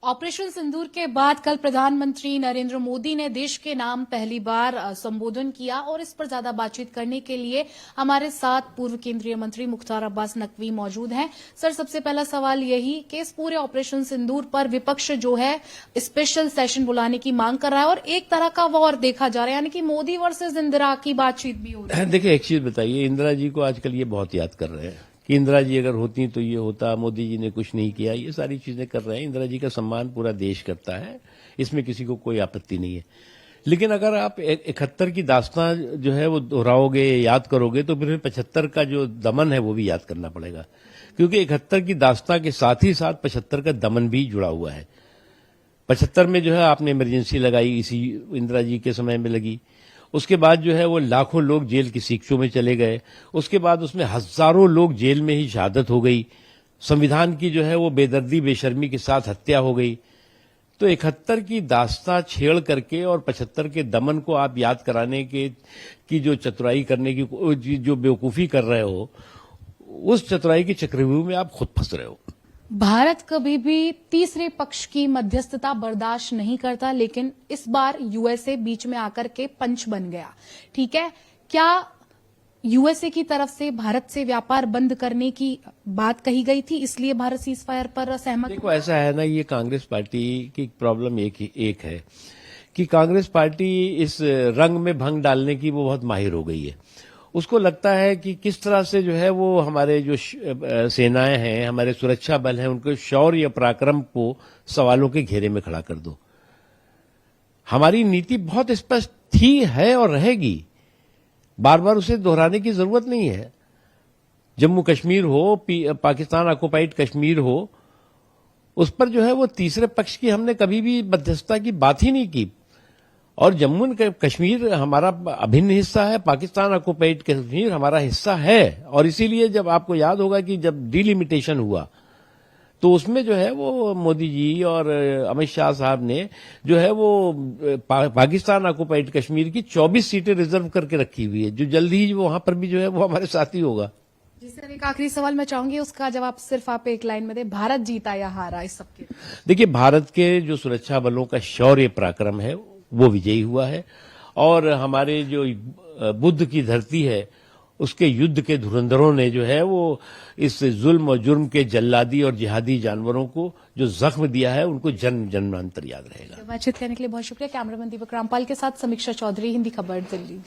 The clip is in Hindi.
ऑपरेशन सिंदूर के बाद कल प्रधानमंत्री नरेंद्र मोदी ने देश के नाम पहली बार संबोधन किया और इस पर ज्यादा बातचीत करने के लिए हमारे साथ पूर्व केंद्रीय मंत्री मुख्तार अब्बास नकवी मौजूद हैं। सर, सबसे पहला सवाल यही कि इस पूरे ऑपरेशन सिंदूर पर विपक्ष जो है स्पेशल सेशन बुलाने की मांग कर रहा है और एक तरह का वॉर देखा जा रहा है, यानी कि मोदी वर्सेज इंदिरा की बातचीत भी हो रही है। देखिए, एक चीज बताइए, इंदिरा जी को आजकल ये बहुत याद कर रहे हैं कि इंदिरा जी अगर होती तो ये होता, मोदी जी ने कुछ नहीं किया, ये सारी चीजें कर रहे हैं। इंदिरा जी का सम्मान पूरा देश करता है, इसमें किसी को कोई आपत्ति नहीं है। लेकिन अगर आप 71 की दास्तां जो है वो दोहराओगे, याद करोगे, तो फिर 75 का जो दमन है वो भी याद करना पड़ेगा, क्योंकि 71 की दास्तां के साथ ही साथ 75 का दमन भी जुड़ा हुआ है। 75 में जो है आपने इमरजेंसी लगाई, इसी इंदिरा जी के समय में लगी। उसके बाद जो है वो लाखों लोग जेल की शिक्षों में चले गए। उसके बाद उसमें हजारों लोग जेल में ही शहादत हो गई। संविधान की जो है वो बेदर्दी बेशर्मी के साथ हत्या हो गई। तो 71 की दास्तां छेड़ करके और 75 के दमन को आप याद कराने की जो चतुराई करने की जो बेवकूफी कर रहे हो, उस चतुराई के चक्रव्यूह में आप खुद फंस रहे हो। भारत कभी भी तीसरे पक्ष की मध्यस्थता बर्दाश्त नहीं करता, लेकिन इस बार यूएसए बीच में आकर के पंच बन गया। ठीक है, क्या यूएसए की तरफ से भारत से व्यापार बंद करने की बात कही गई थी, इसलिए भारत सीज फायर पर सहमत? देखो, ऐसा है ना, ये कांग्रेस पार्टी की प्रॉब्लम एक है कि कांग्रेस पार्टी इस रंग में भंग डालने की वो बहुत माहिर हो गई है। उसको लगता है कि किस तरह से जो है वो हमारे जो सेनाएं हैं, हमारे सुरक्षा बल हैं, उनके शौर्य पराक्रम को सवालों के घेरे में खड़ा कर दो। हमारी नीति बहुत स्पष्ट थी, है और रहेगी। बार बार उसे दोहराने की जरूरत नहीं है। जम्मू कश्मीर हो, पाकिस्तान ऑक्युपाइड कश्मीर हो, उस पर जो है वो तीसरे पक्ष की हमने कभी भी मध्यस्थता की बात ही नहीं की। और जम्मू कश्मीर हमारा अभिन्न हिस्सा है, पाकिस्तान ऑक्युपाइड कश्मीर हमारा हिस्सा है। और इसीलिए जब आपको याद होगा कि जब डिलिमिटेशन हुआ तो उसमें जो है वो मोदी जी और अमित शाह साहब ने जो है वो पाकिस्तान ऑक्युपाइड कश्मीर की 24 सीटें रिजर्व करके रखी हुई है, जो जल्द ही वहां पर भी जो है वो हमारे साथ ही होगा। जी सर, एक आखिरी सवाल मैं चाहूंगी, उसका जवाब सिर्फ आप एक लाइन में दे। भारत जीता या हारा इस सबके? देखिए, भारत के जो सुरक्षा बलों का शौर्य पराक्रम है वो विजयी हुआ है, और हमारे जो बुद्ध की धरती है उसके युद्ध के धुरंधरों ने जो है वो इस जुल्म और जुर्म के जल्लादी और जिहादी जानवरों को जो जख्म दिया है, उनको जन्म जन्मांतर याद रहेगा। बातचीत करने के लिए बहुत शुक्रिया। कैमरामैन दीपक रामपाल के साथ समीक्षा चौधरी, हिंदी खबर, दिल्ली।